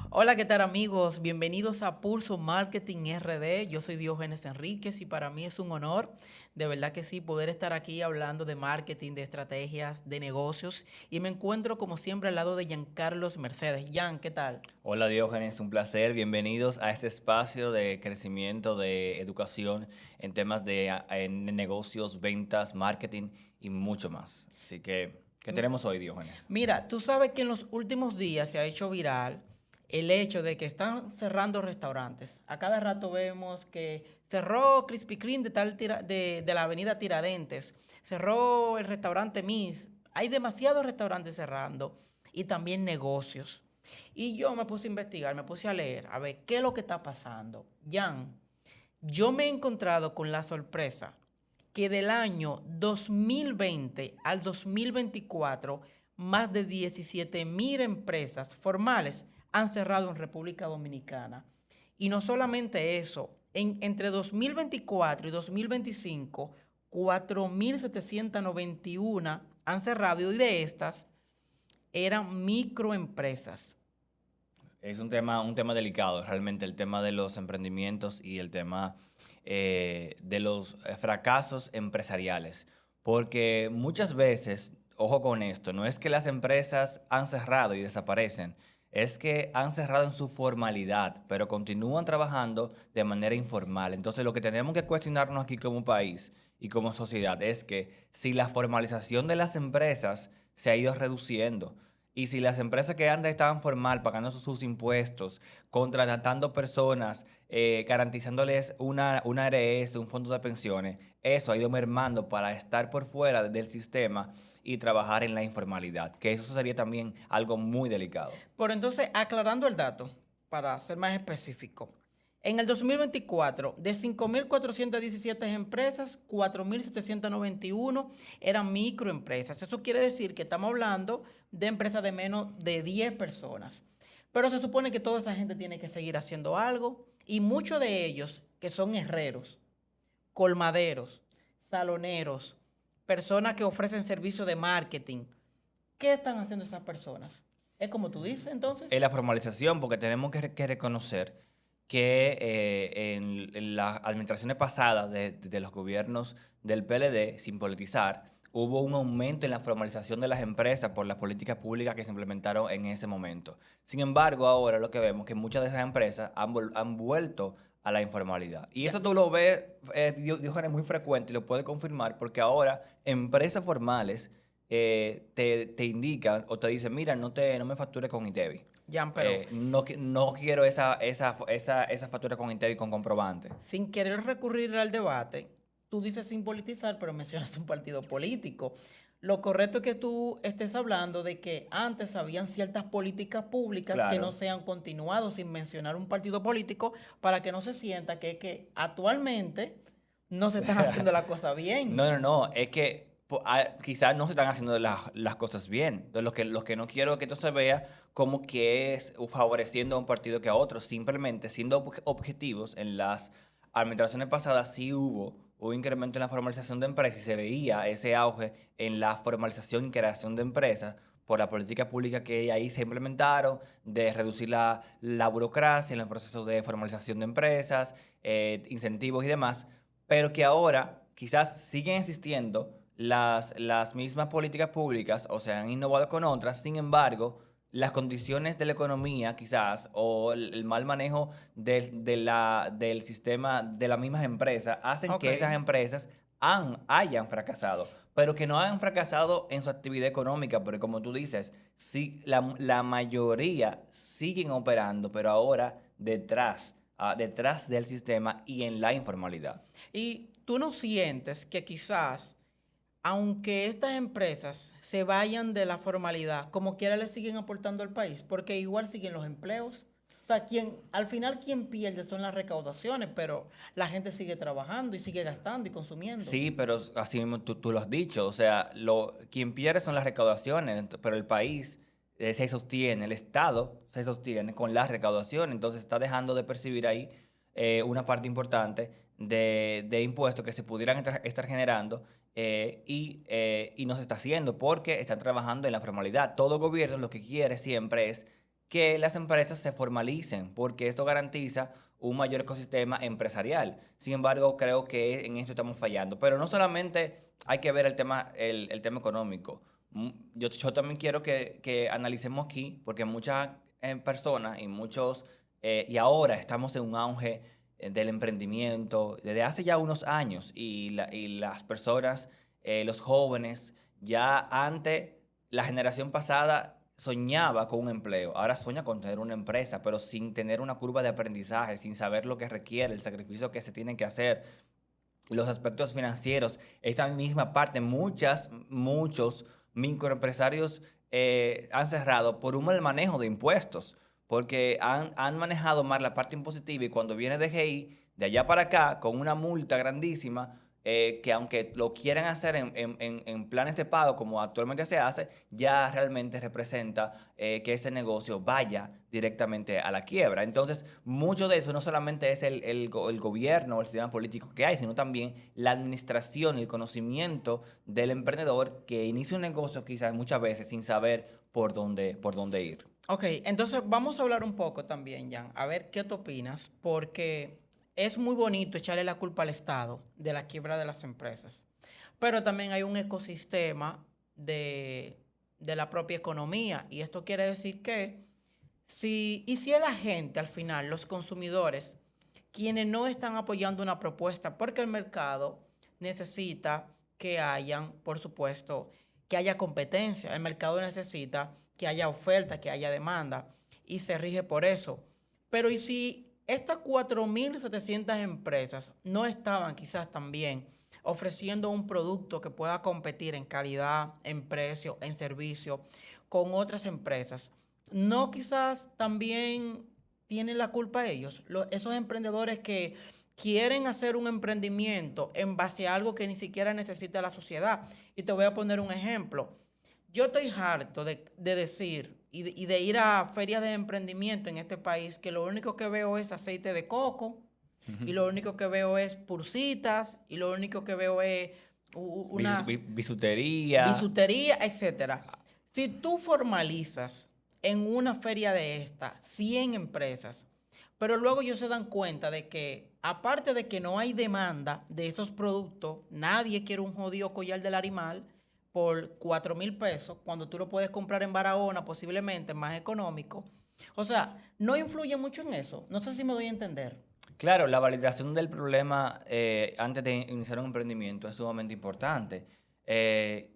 Hola, ¿qué tal amigos? Bienvenidos a Pulso Marketing RD. Yo soy Diógenes Enríquez y para mí es un honor, de verdad que sí, poder estar aquí hablando de marketing, de estrategias, de negocios. Y me encuentro como siempre al lado de Giancarlos Mercedes. Jan, ¿qué tal? Hola Diógenes, un placer. Bienvenidos a este espacio de crecimiento, de educación en temas de en negocios, ventas, marketing y mucho más. Así que, ¿qué M- tenemos hoy, Diógenes? Mira, tú sabes que en los últimos días se ha hecho viral el hecho de que están cerrando restaurantes. A cada rato vemos que cerró Krispy Kreme de la avenida Tiradentes, cerró el restaurante Miss. Hay demasiados restaurantes cerrando y también negocios. Y yo me puse a investigar, me puse a leer, a ver qué es lo que está pasando. Jan, yo me he encontrado con la sorpresa que del año 2020 al 2024, más de 17,000 empresas formales han cerrado en República Dominicana. Y no solamente eso, entre 2024 y 2025, 4,791 han cerrado y de estas eran microempresas. Es un tema delicado, realmente el tema de los emprendimientos y el tema de los fracasos empresariales. Porque muchas veces, ojo con esto, no es que las empresas han cerrado y desaparecen, es que han cerrado en su formalidad, pero continúan trabajando de manera informal. Entonces, lo que tenemos que cuestionarnos aquí como país y como sociedad es que si la formalización de las empresas se ha ido reduciendo, y si las empresas que antes estaban formal, pagando sus impuestos, contratando personas, garantizándoles una ARS, un fondo de pensiones, eso ha ido mermando para estar por fuera del sistema y trabajar en la informalidad, que eso sería también algo muy delicado. Pero entonces, aclarando el dato, para ser más específico, en el 2024, de 5,417 empresas, 4,791 eran microempresas. Eso quiere decir que estamos hablando de empresas de menos de 10 personas. Pero se supone que toda esa gente tiene que seguir haciendo algo y muchos de ellos, que son herreros, colmaderos, saloneros, personas que ofrecen servicios de marketing, ¿qué están haciendo esas personas? Es como tú dices, entonces. En la formalización, porque tenemos que reconocer que en las administraciones pasadas de los gobiernos del PLD, sin politizar, hubo un aumento en la formalización de las empresas por las políticas públicas que se implementaron en ese momento. Sin embargo, ahora lo que vemos es que muchas de esas empresas han vuelto a la informalidad. Y Ya. eso tú lo ves, Diógenes, muy frecuente y lo puedes confirmar porque ahora empresas formales te indican o te dicen, mira, no me factures con ITEVI. Jan, pero No quiero esa factura con ITEVI con comprobante. sin querer recurrir al debate, tú dices sin politizar, pero mencionas un partido político. Lo correcto es que tú estés hablando de que antes habían ciertas políticas públicas que no Claro. se han continuado sin mencionar un partido político para que no se sienta que actualmente no se están haciendo las cosas bien. No, es que quizás no se están haciendo las cosas bien. Entonces, lo que no quiero es que esto se vea como que es favoreciendo a un partido que a otro. Simplemente siendo objetivos, en las administraciones pasadas sí hubo un incremento en la formalización de empresas y se veía ese auge en la formalización y creación de empresas por la política pública que ahí se implementaron, de reducir la burocracia en los procesos de formalización de empresas, incentivos y demás, pero que ahora quizás siguen existiendo las mismas políticas públicas o se han innovado con otras. Sin embargo, las condiciones de la economía quizás o el mal manejo del sistema de las mismas empresas hacen Ok. que esas empresas hayan fracasado, pero que no hayan fracasado en su actividad económica, porque como tú dices, sí, la mayoría siguen operando, pero ahora detrás del sistema y en la informalidad. Y tú no sientes que quizás, aunque estas empresas se vayan de la formalidad, como quiera le siguen aportando al país, porque igual siguen los empleos. O sea, al final quien pierde son las recaudaciones, pero la gente sigue trabajando y sigue gastando y consumiendo. Sí, pero así mismo tú lo has dicho, o sea, quien pierde son las recaudaciones, pero el país se sostiene, el Estado se sostiene con las recaudaciones, entonces está dejando de percibir ahí una parte importante de impuestos que se pudieran estar generando y no se está haciendo porque están trabajando en la formalidad. Todo gobierno lo que quiere siempre es que las empresas se formalicen porque esto garantiza un mayor ecosistema empresarial. Sin embargo, creo que en esto estamos fallando. Pero no solamente hay que ver el tema económico. Yo también quiero que analicemos aquí, porque muchas personas y y ahora estamos en un auge del emprendimiento desde hace ya unos años y las personas, los jóvenes, ya antes, la generación pasada soñaba con un empleo, ahora sueña con tener una empresa, pero sin tener una curva de aprendizaje, sin saber lo que requiere, el sacrificio que se tiene que hacer, los aspectos financieros, esta misma parte, muchos microempresarios han cerrado por un mal manejo de impuestos, porque han manejado mal la parte impositiva y cuando viene DGI, de allá para acá, con una multa grandísima, que aunque lo quieran hacer en planes de pago, como actualmente se hace, ya realmente representa que ese negocio vaya directamente a la quiebra. Entonces, mucho de eso no solamente es el gobierno o el sistema político que hay, sino también la administración y el conocimiento del emprendedor que inicia un negocio quizás muchas veces sin saber por dónde ir. Ok, entonces vamos a hablar un poco también, Jan, a ver qué tú opinas, porque es muy bonito echarle la culpa al Estado de la quiebra de las empresas, pero también hay un ecosistema de la propia economía, y esto quiere decir que si es la gente al final, los consumidores, quienes no están apoyando una propuesta, porque el mercado necesita que hayan, por supuesto, que haya competencia. El mercado necesita que haya oferta, que haya demanda, y se rige por eso. Pero ¿y si estas 4.700 empresas no estaban quizás también ofreciendo un producto que pueda competir en calidad, en precio, en servicio con otras empresas? ¿No quizás también tienen la culpa ellos? Esos emprendedores que quieren hacer un emprendimiento en base a algo que ni siquiera necesita la sociedad. Y te voy a poner un ejemplo. Yo estoy harto de decir y de ir a ferias de emprendimiento en este país que lo único que veo es aceite de coco y lo único que veo es pursitas y lo único que veo es una Bisutería. bisutería, etcétera. Si tú formalizas en una feria de esta 100 empresas, pero luego ellos se dan cuenta de que, aparte de que no hay demanda de esos productos, nadie quiere un jodido collar del animal por 4.000 pesos, cuando tú lo puedes comprar en Barahona, posiblemente más económico. O sea, no influye mucho en eso. No sé si me doy a entender. Claro, la validación del problema antes de iniciar un emprendimiento es sumamente importante.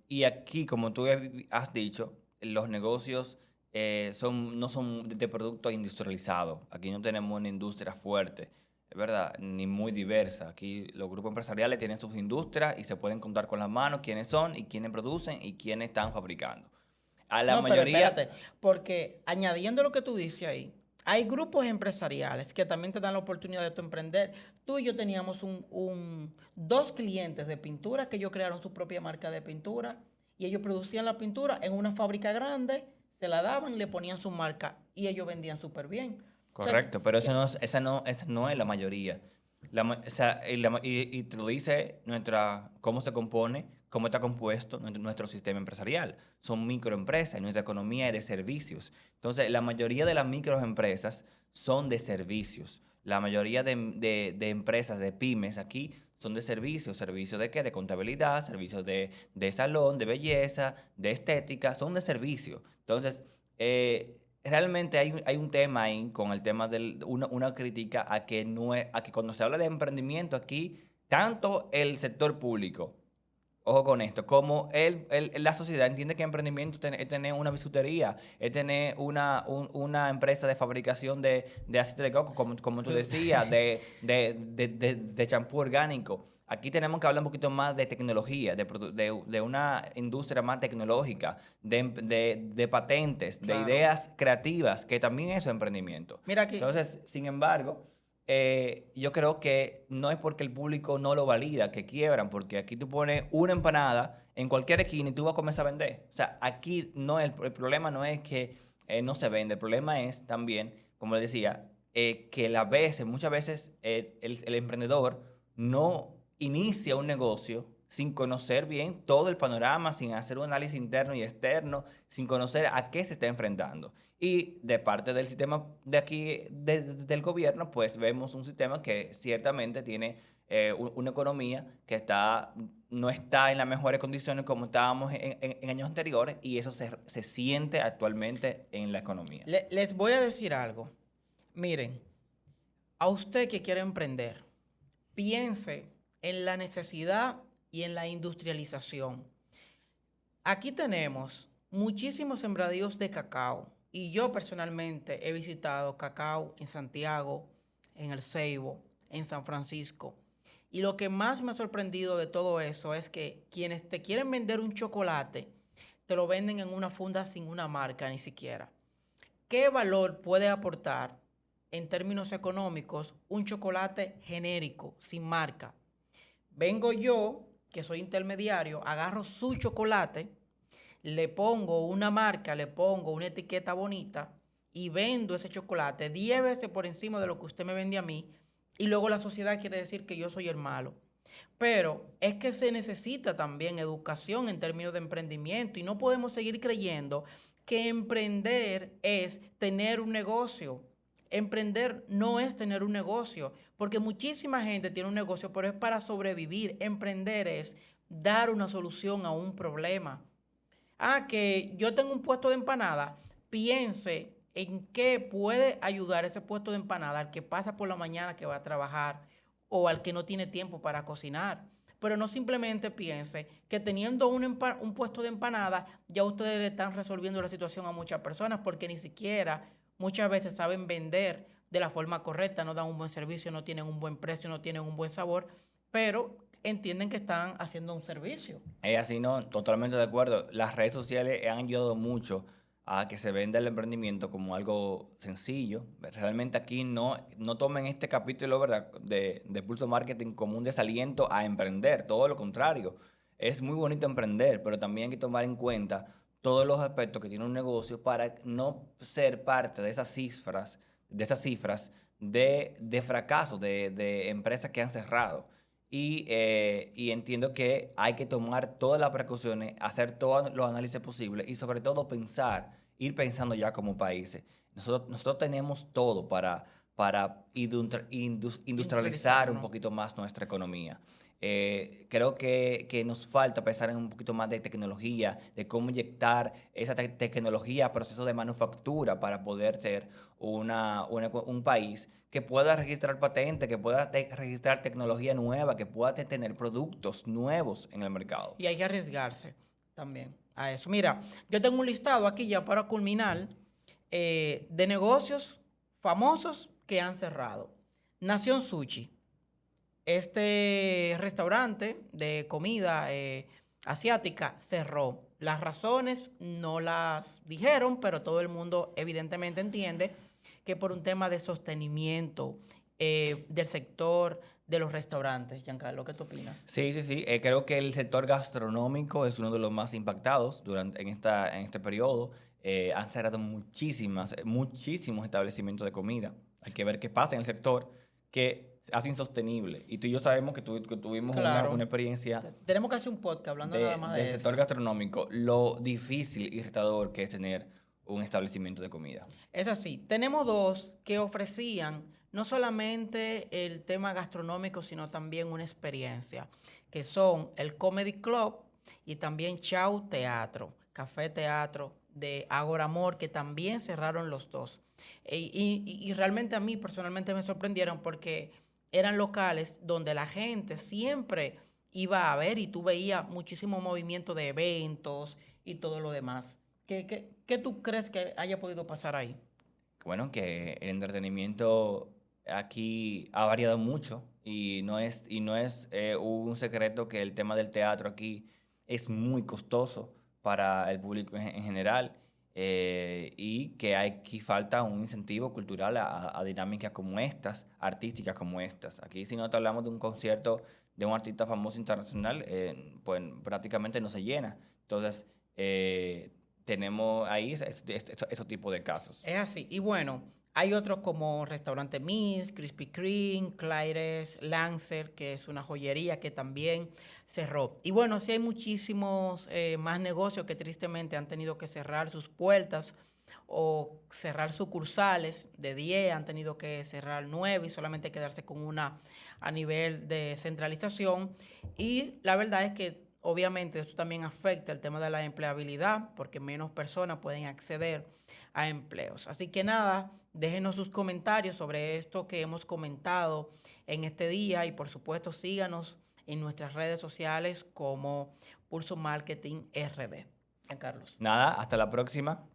Y aquí, como tú has dicho, los negocios no son de productos industrializados. Aquí no tenemos una industria fuerte, es verdad, ni muy diversa. Aquí los grupos empresariales tienen sus industrias y se pueden contar con las manos quiénes son y quiénes producen y quiénes están fabricando. A la No, pero mayoría. espérate, porque añadiendo lo que tú dices ahí, hay grupos empresariales que también te dan la oportunidad de tu emprender. Tú y yo teníamos dos clientes de pintura que ellos crearon su propia marca de pintura y ellos producían la pintura en una fábrica grande, se la daban, le ponían su marca y ellos vendían súper bien. O sea, Correcto, pero esa no es la mayoría. O sea, y te lo dice cómo se compone, cómo está compuesto nuestro sistema empresarial. Son microempresas y nuestra economía es de servicios. Entonces, la mayoría de las microempresas son de servicios. La mayoría de empresas, de pymes aquí, son de servicios. ¿Servicios de qué? De contabilidad, servicios de salón, de belleza, de estética, son de servicio. Entonces, realmente hay un tema ahí con el tema de una crítica a que, no es, a que cuando se habla de emprendimiento aquí, tanto el sector público, ojo con esto, como la sociedad entiende que emprendimiento es tener una bisutería, es tener una empresa de fabricación de aceite de coco, como tú decías, de champú orgánico. Aquí tenemos que hablar un poquito más de tecnología, de una industria más tecnológica, de patentes, de claro. ideas creativas, que también es emprendimiento. Mira aquí. Entonces, sin embargo, yo creo que no es porque el público no lo valida, que quiebran, porque aquí tú pones una empanada en cualquier esquina y tú vas a comenzar a vender. O sea, aquí no el problema no es que no se vende, el problema es también, como les decía, que muchas veces el emprendedor no inicia un negocio sin conocer bien todo el panorama, sin hacer un análisis interno y externo, sin conocer a qué se está enfrentando. Y de parte del sistema de aquí, del gobierno, pues vemos un sistema que ciertamente tiene una economía que no está en las mejores condiciones como estábamos en años anteriores, y eso se siente actualmente en la economía. Les voy a decir algo. Miren, a usted que quiere emprender, piense en la necesidad y en la industrialización. Aquí tenemos muchísimos sembradíos de cacao y yo personalmente he visitado cacao en Santiago, en El Ceibo, en San Francisco. Y lo que más me ha sorprendido de todo eso es que quienes te quieren vender un chocolate, te lo venden en una funda sin una marca ni siquiera. ¿Qué valor puede aportar en términos económicos un chocolate genérico, sin marca? Vengo yo, que soy intermediario, agarro su chocolate, le pongo una marca, le pongo una etiqueta bonita y vendo ese chocolate 10 veces por encima de lo que usted me vende a mí, y luego la sociedad quiere decir que yo soy el malo. Pero es que se necesita también educación en términos de emprendimiento y no podemos seguir creyendo que emprender es tener un negocio. Emprender no es tener un negocio, porque muchísima gente tiene un negocio, pero es para sobrevivir. Emprender es dar una solución a un problema. Que yo tengo un puesto de empanada, piense en qué puede ayudar ese puesto de empanada al que pasa por la mañana que va a trabajar o al que no tiene tiempo para cocinar. Pero no simplemente piense que teniendo un puesto de empanada ya ustedes le están resolviendo la situación a muchas personas, porque ni siquiera muchas veces saben vender de la forma correcta, no dan un buen servicio, no tienen un buen precio, no tienen un buen sabor, pero entienden que están haciendo un servicio. Es así, no, totalmente de acuerdo. Las redes sociales han ayudado mucho a que se venda el emprendimiento como algo sencillo. Realmente aquí no tomen este capítulo, ¿verdad?, de Pulso Marketing como un desaliento a emprender. Todo lo contrario. Es muy bonito emprender, pero también hay que tomar en cuenta todos los aspectos que tiene un negocio para no ser parte de fracaso, de empresas que han cerrado. Y entiendo que hay que tomar todas las precauciones, hacer todos los análisis posibles y sobre todo ir pensando ya como países. Nosotros tenemos todo para industrializar un Industrializarnos. poquito más nuestra economía. Creo que nos falta pensar en un poquito más de tecnología, de cómo inyectar esa tecnología a procesos de manufactura para poder ser un país que pueda registrar patentes, que pueda registrar tecnología nueva, que pueda tener productos nuevos en el mercado. Y hay que arriesgarse también a eso. Mira, yo tengo un listado aquí ya para culminar de negocios famosos que han cerrado. Nación Sushi. Este restaurante de comida asiática cerró. Las razones no las dijeron, pero todo el mundo evidentemente entiende que por un tema de sostenimiento del sector de los restaurantes. Giancarlo, ¿qué tú opinas? Sí, sí, sí. Creo que el sector gastronómico es uno de los más impactados en este periodo. Han cerrado muchísimos establecimientos de comida. Hay que ver qué pasa en el sector que hace insostenible. Y tú y yo sabemos que tuvimos Claro. una experiencia Tenemos que hacer un podcast hablando nada más del de sector eso. gastronómico, lo difícil y retador que es tener un establecimiento de comida. Es así. Tenemos dos que ofrecían no solamente el tema gastronómico, sino también una experiencia, que son el Comedy Club y también Chau Teatro, Café Teatro de Agora Amor, que también cerraron los dos. Y realmente a mí personalmente me sorprendieron porque eran locales donde la gente siempre iba a ver y tú veías muchísimo movimiento de eventos y todo lo demás. ¿Qué tú crees que haya podido pasar ahí? Bueno, que el entretenimiento aquí ha variado mucho y no es un secreto que el tema del teatro aquí es muy costoso para el público en general, y que aquí falta un incentivo cultural a dinámicas como estas, artísticas como estas. Aquí si no te hablamos de un concierto de un artista famoso internacional, pues prácticamente no se llena. Entonces, tenemos ahí esos tipos de casos. Es así. Y bueno, Hay otros como Restaurante Miss, Krispy Kreme, Claire's, Lancer, que es una joyería que también cerró. Y bueno, sí hay muchísimos más negocios que tristemente han tenido que cerrar sus puertas o cerrar sucursales de 10, han tenido que cerrar 9 y solamente quedarse con una a nivel de centralización. Y la verdad es que obviamente esto también afecta el tema de la empleabilidad porque menos personas pueden acceder a empleos. Así que nada, déjenos sus comentarios sobre esto que hemos comentado en este día y por supuesto síganos en nuestras redes sociales como Pulso Marketing RD. Carlos. Nada, hasta la próxima.